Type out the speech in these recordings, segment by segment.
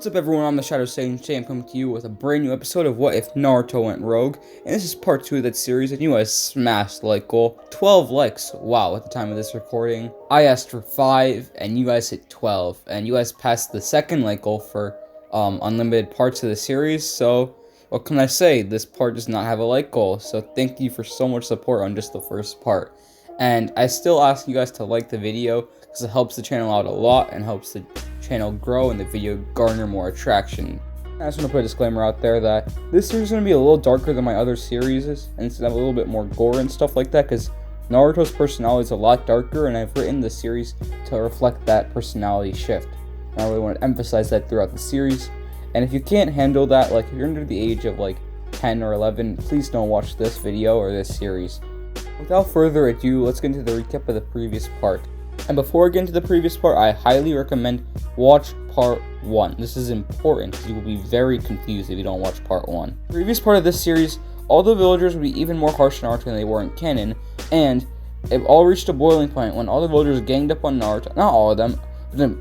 What's up everyone, I'm the Shadow Sage, today I'm coming to you with a brand new episode of What If Naruto Went Rogue, and this is part 2 of that series, and you guys smashed the like goal. 12 likes, wow, at the time of this recording. I asked for 5, and you guys hit 12, and you guys passed the second like goal for unlimited parts of the series, so what can I say, this part does not have a like goal, so thank you for so much support on just the first part. And I still ask you guys to like the video, because it helps the channel out a lot, and helps the channel grow and the video garner more attraction. I just want to put a disclaimer out there that this series is going to be a little darker than my other series, and it's going to have a little bit more gore and stuff like that, because Naruto's personality is a lot darker, and I've written the series to reflect that personality shift. And I really want to emphasize that throughout the series, and if you can't handle that, like if you're under the age of like 10 or 11, please don't watch this video or this series. Without further ado, let's get into the recap of the previous part. And before I get into the previous part, I highly recommend watch part 1. This is important because you will be very confused if you don't watch part 1. The previous part of this series, all the villagers would be even more harsh on Naruto than they were in canon, and it all reached a boiling point when all the villagers ganged up on Naruto. Not all of them,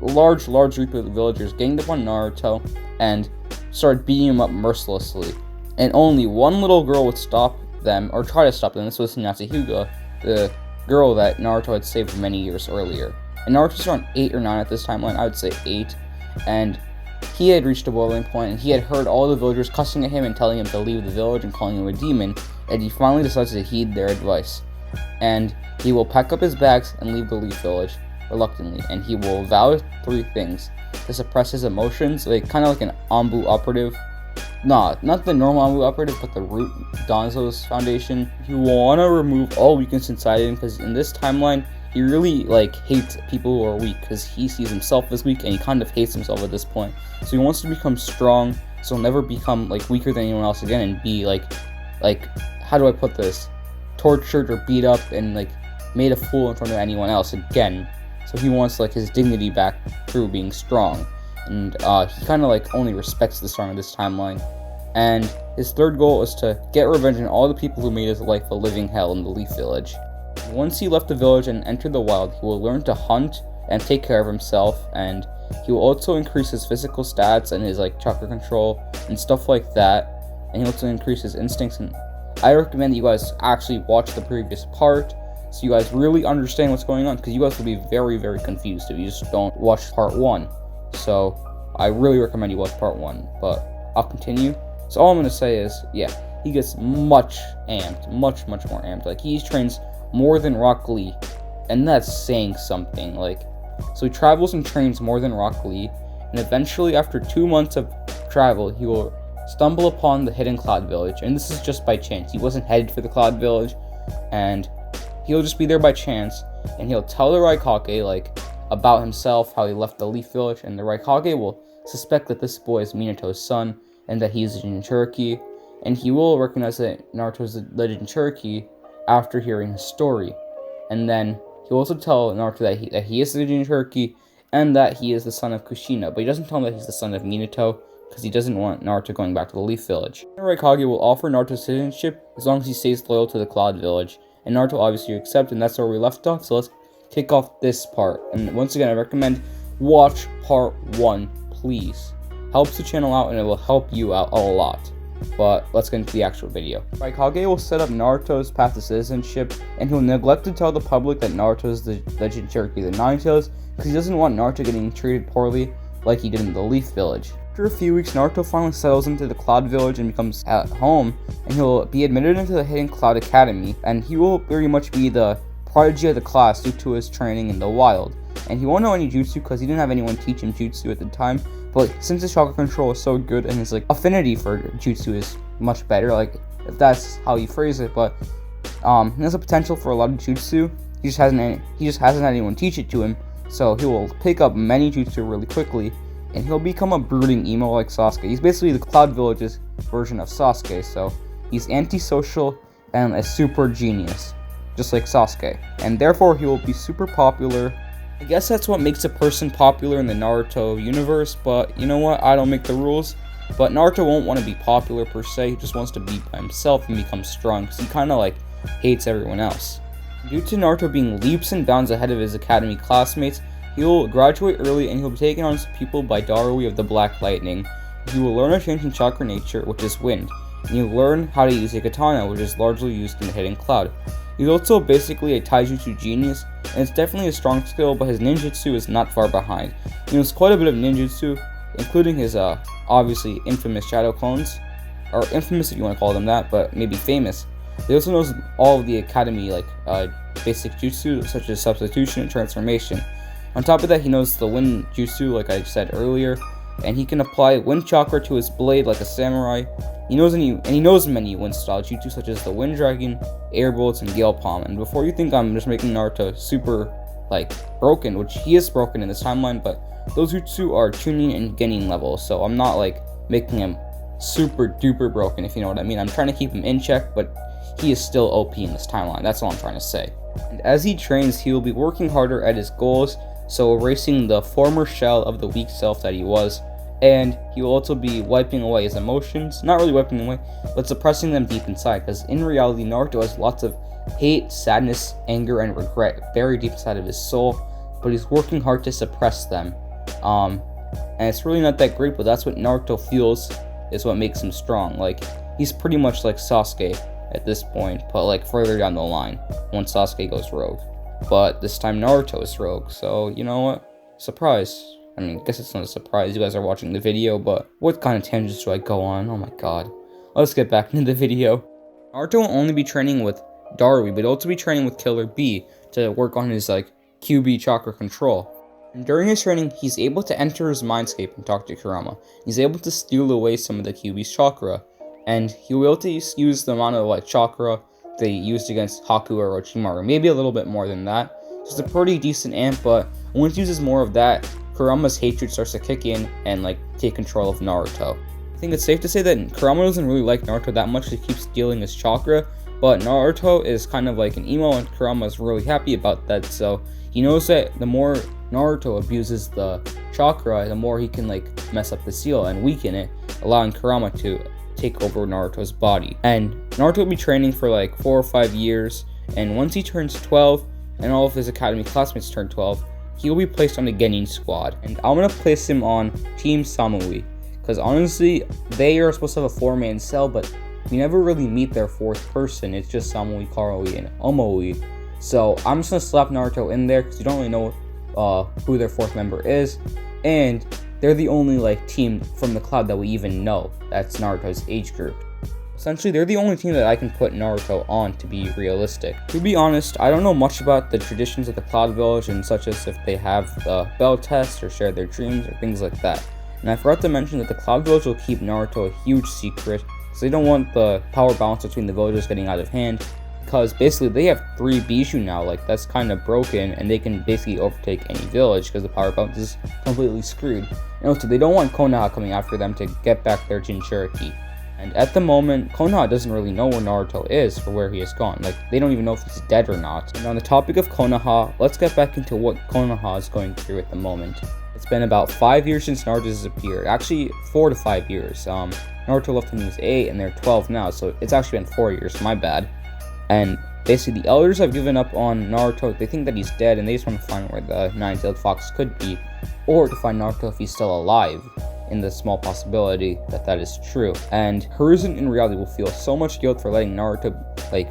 but a large group of the villagers ganged up on Naruto and started beating him up mercilessly. And only one little girl would stop them, or try to stop them. This was Natsuhiga, the girl that Naruto had saved many years earlier. And Naruto's around 8 or 9 at this timeline, I would say 8. And he had reached a boiling point, and he had heard all the villagers cussing at him and telling him to leave the village and calling him a demon, and he finally decides to heed their advice. And he will pack up his bags and leave the Leaf Village, reluctantly, and he will vow 3 things: to suppress his emotions, like kind of like an Anbu operative. Not the normal Anbu operative, but the root Danzo's foundation. You want to remove all weakness inside him, because in this timeline, he really hates people who are weak, because he sees himself as weak, and he kind of hates himself at this point. So he wants to become strong, so he'll never become weaker than anyone else again, and be how do I put this? Tortured or beat up and made a fool in front of anyone else again. So he wants his dignity back through being strong. And he kind of only respects the strong in this timeline. And his third goal is to get revenge on all the people who made his life a living hell in the Leaf Village. Once he left the village and entered the wild, he will learn to hunt and take care of himself, and he will also increase his physical stats and his chakra control and stuff like that. And he'll also increase his instincts. And I recommend that you guys actually watch the previous part, so you guys really understand what's going on, because you guys will be very, very confused if you just don't watch part 1. So I really recommend you watch part 1, but I'll continue. So all I'm going to say is, yeah, he gets much amped, much more amped. He trains more than Rock Lee, and that's saying something. So he travels and trains more than Rock Lee, and eventually after 2 months of travel, he will stumble upon the hidden Cloud Village, and this is just by chance. He wasn't headed for the Cloud Village, and he'll just be there by chance, and he'll tell the Raikage, about himself, how he left the Leaf Village, and the Raikage will suspect that this boy is Minato's son, and that he is a Jinchuriki, and he will recognize that Naruto is the Jinchuriki after hearing his story. And then he'll also tell Naruto that he is the Jinchuriki, and that he is the son of Kushina, but he doesn't tell him that he's the son of Minato, because he doesn't want Naruto going back to the Leaf Village. The Raikage will offer Naruto citizenship as long as he stays loyal to the Cloud Village, and Naruto obviously accepts, and that's where we left off, so let's kick off this part. And once again, I recommend watch part 1, please. Helps the channel out, and it will help you out a lot. But let's get into the actual video. Raikage will set up Naruto's path to citizenship, and he'll neglect to tell the public that Naruto is the Jinchuriki, the Nine-Tails, because he doesn't want Naruto getting treated poorly like he did in the Leaf Village. After a few weeks, Naruto finally settles into the Cloud Village and becomes at home, and he'll be admitted into the Hidden Cloud Academy, and he will very much be the prodigy of the class due to his training in the wild. And he won't know any jutsu because he didn't have anyone teach him jutsu at the time, but since his chakra control is so good and his affinity for jutsu is much better, if that's how you phrase it, but he has a potential for a lot of jutsu. He just hasn't had anyone teach it to him, so he will pick up many jutsu really quickly, and he'll become a brooding emo like Sasuke. He's basically the Cloud Village's version of Sasuke, so he's antisocial and a super genius, just like Sasuke, and therefore he will be super popular. I guess that's what makes a person popular in the Naruto universe, but you know what, I don't make the rules. But Naruto won't want to be popular per se, he just wants to be by himself and become strong, because he kind of hates everyone else. Due to Naruto being leaps and bounds ahead of his academy classmates, He'll graduate early and he'll be taken on as a pupil by Darui of the Black Lightning. He will learn a change in chakra nature, which is wind, and he'll learn how to use a katana, which is largely used in the hidden cloud. He's also basically a taijutsu genius, and it's definitely a strong skill, but his ninjutsu is not far behind. He knows quite a bit of ninjutsu, including his obviously infamous shadow clones, or infamous if you want to call them that, but maybe famous. He also knows all of the academy basic jutsu, such as substitution and transformation. On top of that, he knows the wind jutsu, like I said earlier, and he can apply wind chakra to his blade like a samurai. He knows many wind style jutsu such as the wind dragon, air bullets, and gale palm. And before you think I'm just making Naruto super broken, which he is broken in this timeline, but those jutsu are tuning and genin level, so I'm not making him super duper broken, if you know what I mean. I'm trying to keep him in check, but he is still OP in this timeline. That's all I'm trying to say. And as he trains, he will be working harder at his goals, so erasing the former shell of the weak self that he was, and he will also be wiping away his emotions. Not really wiping them away, but suppressing them deep inside, because in reality, Naruto has lots of hate, sadness, anger, and regret very deep inside of his soul, but he's working hard to suppress them. And it's really not that great, but that's what Naruto feels is what makes him strong. He's pretty much like Sasuke at this point, but further down the line, once Sasuke goes rogue. But this time Naruto is rogue, so you know what? Surprise. I mean, I guess it's not a surprise, you guys are watching the video, but what kind of tangents do I go on? Oh my god. Let's get back into the video. Naruto will only be training with Darui, but also be training with Killer B to work on his QB chakra control. And during his training, he's able to enter his mindscape and talk to Kurama. He's able to steal away some of the QB's chakra, and he'll be able to use the amount of chakra they used against Haku or Orochimaru, maybe a little bit more than that. It's a pretty decent amp, but once he uses more of that, Kurama's hatred starts to kick in and take control of Naruto. I think it's safe to say that Kurama doesn't really like Naruto that much to keep stealing his chakra, but Naruto is kind of like an emo, and Kurama is really happy about that, so he knows that the more Naruto abuses the chakra, the more he can mess up the seal and weaken it, allowing Kurama to take over Naruto's body. And Naruto will be training for 4 or 5 years, and once he turns 12 and all of his academy classmates turn 12, he will be placed on the Genin squad. And I'm gonna place him on Team Samui, because honestly, they are supposed to have a 4-man cell, but we never really meet their 4th person. It's just Samui, Karui, and Omoi. So I'm just gonna slap Naruto in there because you don't really know who their 4th member is, and they're the only team from the cloud that we even know that's Naruto's age group. Essentially, they're the only team that I can put Naruto on, to be realistic. To be honest, I don't know much about the traditions of the Cloud Village, and such as if they have the bell test or share their dreams or things like that. And I forgot to mention that the Cloud Village will keep Naruto a huge secret, because they don't want the power balance between the villages getting out of hand, because basically they have 3 Bijou now, that's kind of broken, and they can basically overtake any village because the power balance is completely screwed. And also, they don't want Konoha coming after them to get back their Jinchuriki. And at the moment, Konoha doesn't really know where Naruto is or where he has gone. They don't even know if he's dead or not. And on the topic of Konoha, let's get back into what Konoha is going through at the moment. It's been about 5 years since Naruto disappeared. Actually, 4 to 5 years. Naruto left when he was 8, and they're 12 now, so it's actually been 4 years, my bad. And basically, the elders have given up on Naruto. They think that he's dead, and they just want to find where the nine-tailed fox could be, or to find Naruto if he's still alive, in the small possibility that that is true. And Hiruzen in reality will feel so much guilt for letting Naruto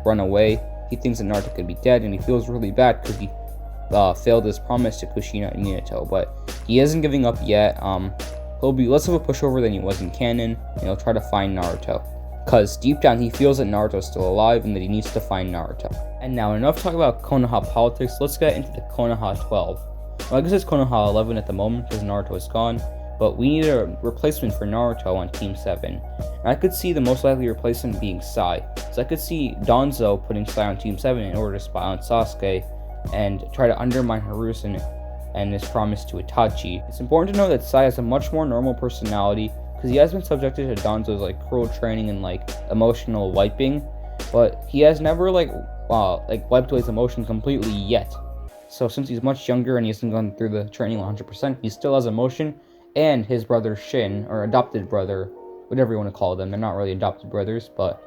run away. He thinks that Naruto could be dead, and he feels really bad because he failed his promise to Kushina and Minato. But he isn't giving up yet. He'll be less of a pushover than he was in canon, and he'll try to find Naruto, because deep down he feels that Naruto is still alive and that he needs to find Naruto. And now, enough talk about Konoha politics, let's get into the Konoha 12. Well, I guess it's Konoha 11 at the moment because Naruto is gone, but we need a replacement for Naruto on Team 7. And I could see the most likely replacement being Sai. So I could see Danzo putting Sai on Team 7 in order to spy on Sasuke and try to undermine Hiruzen and his promise to Itachi. It's important to know that Sai has a much more normal personality, because he has been subjected to Danzo's cruel training and emotional wiping, but he has never wiped away his emotions completely yet. So since he's much younger and he hasn't gone through the training 100%, he still has emotion. And his brother Shin, or adopted brother, whatever you want to call them, they're not really adopted brothers, but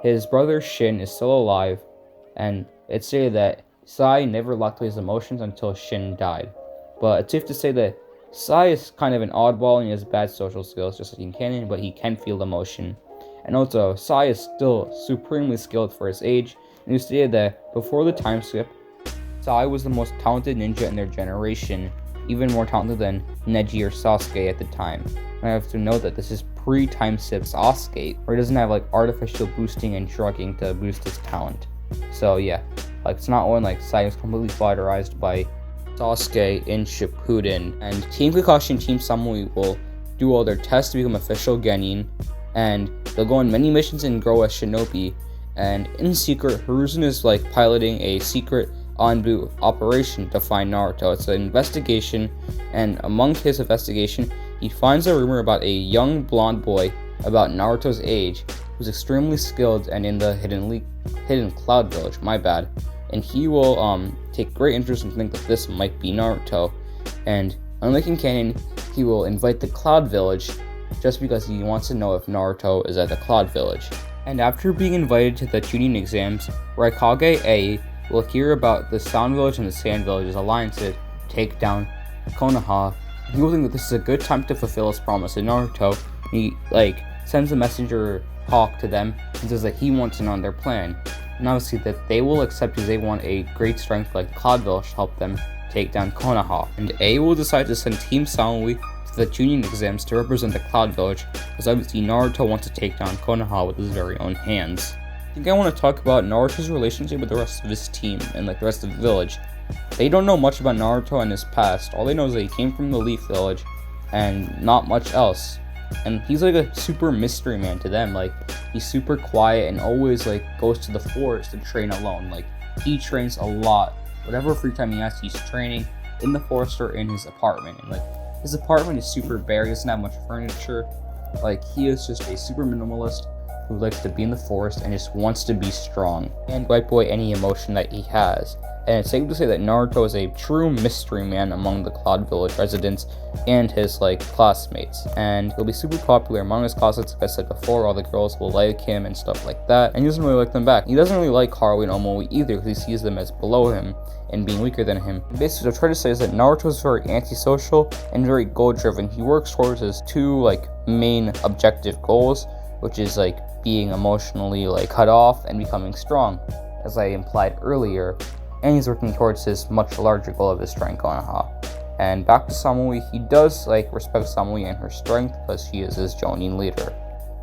his brother Shin is still alive, and it's stated that Sai never locked away his emotions until Shin died. But it's safe to say that Sai is kind of an oddball and he has bad social skills, just like in canon, but he can feel emotion. And also, Sai is still supremely skilled for his age, and he stated that before the time skip, Sai was the most talented ninja in their generation, even more talented than Neji or Sasuke at the time. And I have to note that this is pre-time skip Sasuke, where he doesn't have like artificial boosting and shrugging to boost his talent. So yeah, like it's not when like Sai was completely flatterized by Sasuke in Shippuden, and Team Kakashi and Team Samui will do all their tests to become official Genin, and they'll go on many missions and grow as shinobi, and in secret, Hiruzen is like piloting a secret Anbu operation to find Naruto. It's an investigation, and among his investigation, he finds a rumor about a young blonde boy about Naruto's age, who's extremely skilled and in the hidden Cloud Village, and he will take great interest and think that this might be Naruto, and unlike in canon, he will invite the Cloud Village just because he wants to know if Naruto is at the Cloud Village. And after being invited to the tuning exams, Raikage A will hear about the Sound Village and the Sand Village's alliance to take down Konoha. He will think that this is a good time to fulfill his promise to Naruto. He sends a messenger Hawk to them and says that he wants in on their plan. And obviously that they will accept because they want a great strength like Cloud Village to help them take down Konoha. And A will decide to send Team Samui to the tuning exams to represent the Cloud Village, because obviously Naruto wants to take down Konoha with his very own hands. I think I want to talk about Naruto's relationship with the rest of his team and like the rest of the village. They don't know much about Naruto and his past. All they know is that he came from the Leaf Village and not much else. And he's like a super mystery man to them. Like, he's super quiet and always like goes to the forest to train alone. Like, he trains a lot. Whatever free time he has, he's training in the forest or in his apartment. And like, his apartment is super bare. He doesn't have much furniture. Like, he is just a super minimalist who likes to be in the forest and just wants to be strong and wipe away any emotion that he has. And it's safe to say that Naruto is a true mystery man among the Cloud Village residents and his classmates. And he'll be super popular among his classmates. Like I said before, all the girls will like him and stuff like that. And he doesn't really like them back. He doesn't really like Haruhi and Omoi either, because he sees them as below him and being weaker than him. Basically, what I'm trying to say is that Naruto is very antisocial and very goal-driven. He works towards his two main objective goals, which is being emotionally cut off and becoming strong, as I implied earlier. And he's working towards his much larger goal of destroying Konoha. And back to Samui, he does respect Samui and her strength because she is his Jonin leader.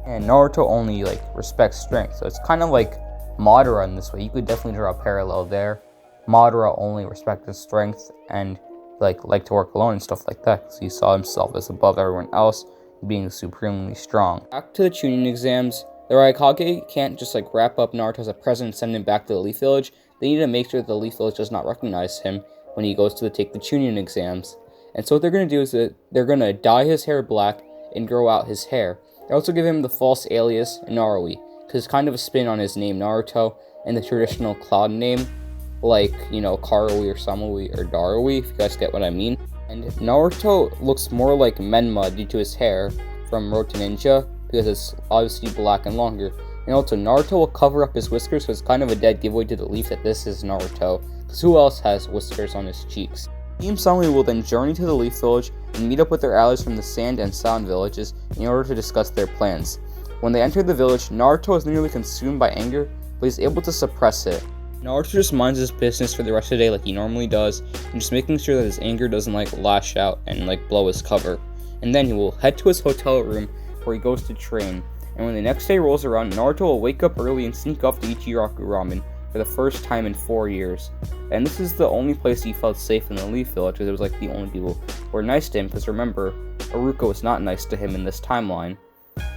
And Naruto only respects strength, so it's kind of like Madara in this way. You could definitely draw a parallel there. Madara only respected strength and like to work alone and stuff like that, because he saw himself as above everyone else, being supremely strong. Back to the tuning exams, the Raikage can't just wrap up Naruto as a present and send him back to the Leaf Village. They need to make sure that the Leaf Village does not recognize him when he goes to take the tuning exams. And so what they're going to do is that they're going to dye his hair black and grow out his hair. They also give him the false alias Naruhi, because it's kind of a spin on his name Naruto and the traditional Cloud name, Karui or Samui or Darui, if you guys get what I mean. And Naruto looks more like Menma due to his hair from Road to Ninja, because it's obviously black and longer. And also, Naruto will cover up his whiskers, so it's kind of a dead giveaway to the Leaf that this is Naruto, because who else has whiskers on his cheeks? Team Samui will then journey to the Leaf Village and meet up with their allies from the Sand and Sound villages in order to discuss their plans. When they enter the village, Naruto is nearly consumed by anger, but he's able to suppress it. Naruto just minds his business for the rest of the day like he normally does, and just making sure that his anger doesn't lash out and blow his cover. And then he will head to his hotel room where he goes to train. And when the next day rolls around, Naruto will wake up early and sneak off to Ichiraku Ramen for the first time in 4 years. And this is the only place he felt safe in the Leaf Village, because it was the only people who were nice to him, because remember, Haruka was not nice to him in this timeline.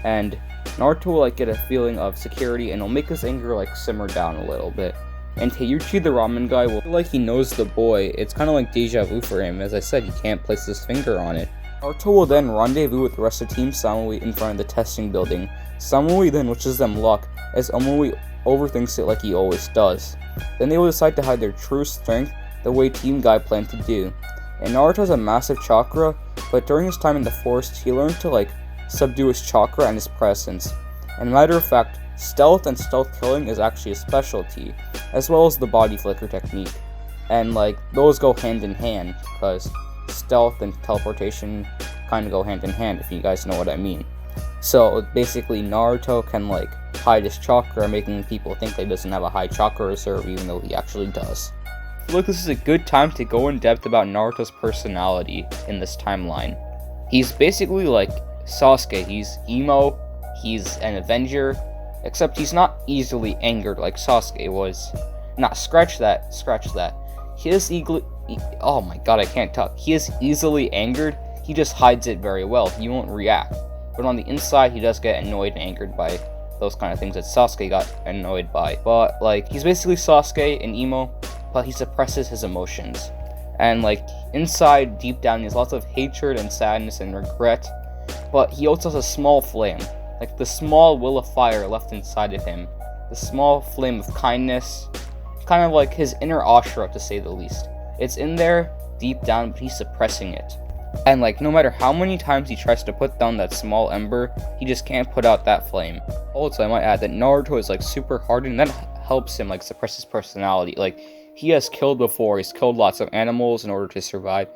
And Naruto will get a feeling of security, and it'll make his anger simmer down a little bit. And Teiuchi, the ramen guy, will feel he knows the boy. It's kind of like deja vu for him. As I said, he can't place his finger on it. Naruto will then rendezvous with the rest of Team Samui in front of the testing building. Samui then wishes them luck, as Omoi overthinks it like he always does. Then they will decide to hide their true strength the way Team Guy planned to do. And Naruto has a massive chakra, but during his time in the forest, he learned to subdue his chakra and his presence. And matter of fact, stealth and stealth killing is actually a specialty, as well as the body flicker technique. And like those go hand in hand because stealth and teleportation kind of go hand in hand, if you guys know what I mean. So basically Naruto can like hide his chakra, making people think that he doesn't have a high chakra reserve even though he actually does. Look, this is a good time to go in depth about Naruto's personality in this timeline. He's basically like Sasuke. He's emo, he's an avenger, except he's not easily angered like Sasuke was. Nah, scratch that. He is oh my god, I can't talk. He is easily angered, he just hides it very well. He won't react. But on the inside, he does get annoyed and angered by those kind of things that Sasuke got annoyed by. But like, he's basically Sasuke and emo, but he suppresses his emotions. And like, inside, deep down, he has lots of hatred and sadness and regret. But he also has a small flame, like the small will of fire left inside of him. The small flame of kindness, kind of like his inner Ashura, to say the least. It's in there, deep down, but he's suppressing it. And like, no matter how many times he tries to put down that small ember, he just can't put out that flame. Also, I might add that Naruto is like super hardened, and that helps him like suppress his personality. Like, he has killed before, he's killed lots of animals in order to survive,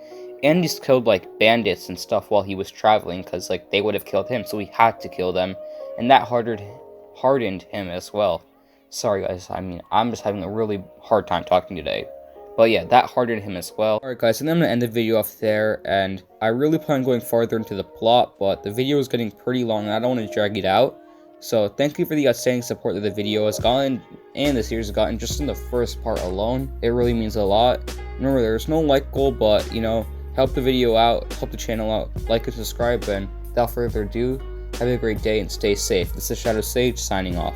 and he's killed like bandits and stuff while he was traveling, because like they would have killed him, so he had to kill them, and that hardened him as well. Sorry guys, I mean, I'm just having a really hard time talking today. But yeah, that hardened him as well. Alright guys, and I'm going to end the video off there, and I really plan on going farther into the plot, but the video is getting pretty long and I don't want to drag it out. So thank you for the outstanding support that the video has gotten, and the series has gotten just in the first part alone. It really means a lot. Remember, there's no like goal, but, you know, help the video out, help the channel out, like and subscribe, and without further ado, have a great day and stay safe. This is Shadow Sage signing off.